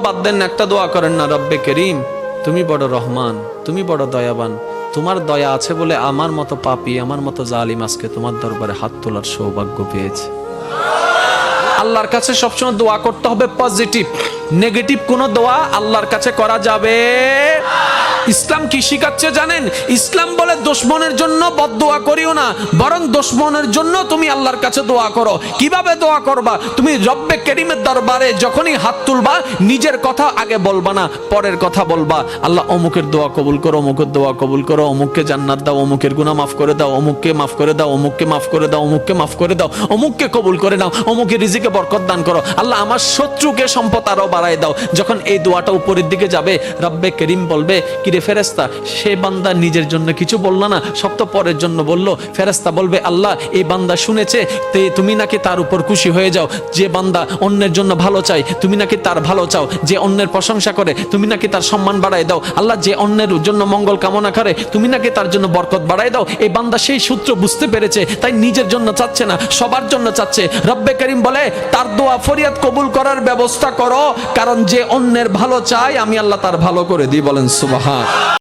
বাদ দেন, একটা দোয়া করেন না, রব্বে করিম তুমি বড় রহমান, তুমি বড় দয়াবান, তোমার দয়া আছে বলে আমার মতো পাপী, আমার মতো জালিম আজকে তোমার দরবারে হাত তোলার সৌভাগ্য পেয়েছে। আল্লাহর কাছে সবসময় দোয়া করতে হবে পজিটিভ, নেগেটিভ কোনো দোয়া আল্লাহর কাছে করা যাবে। ইসলাম কি শিখাচ্ছে জানেন? ইসলাম বলে দুশমনের জন্য বদদোয়া করিও না, বরং দুশমনের জন্য তুমি আল্লাহর কাছে দোয়া করো। কিভাবে দোয়া করবা? তুমি রব্বে করিমের দরবারে যখনই হাত তুলবা, নিজের কথা আগে বলবা না, পরের কথা বলবা। আল্লাহ অমুকের দোয়া কবুল করো, অমুকের দোয়া কবুল করো, অমুককে জান্নাত দাও, অমুকের গুনাহ মাফ করে দাও, অমুককে মাফ করে দাও, অমুককে মাফ করে দাও, অমুককে মাফ করে দাও, অমুককে কবুল করে নাও, অমুকের রিজিকে বরকত দান করো। আল্লাহ আমার শত্রুকে সম্পদ আরো বাড়ায় দাও। যখন এই দোয়াটা উপরের দিকে যাবে, রব্বে করিম বলবে, কিরে ফেরেশতা, সে বান্দা নিজের জন্য কিছু বলল না, সব তো পরের জন্য বলল। ফেরেশতা বলবে, আল্লাহ এই বান্দা শুনেছে, তুমি নাকি তার উপর খুশি হয়ে যাও। যে বান্দা অন্যের জন্য ভালো চাই, তুমি নাকি তার ভালো চাও। যে অন্যের প্রশংসা করে, তুমি নাকি তার সম্মান বাড়ায় দাও। আল্লাহ যে অন্যের জন্য মঙ্গল কামনা করে, তুমি নাকি তার জন্য বরকত বাড়ায় দাও। এই বান্দা সেই সূত্র বুঝতে পেরেছে, তাই নিজের জন্য চাচ্ছে না, সবার জন্য চাচ্ছে। রব্বে করিম বলে, তার দোয়া ফরিয়াদ কবুল করার ব্যবস্থা করো, কারণ যে অন্যের ভালো চায় আমি আল্লাহ তার ভালো করে দিই। বলেন সুবহান।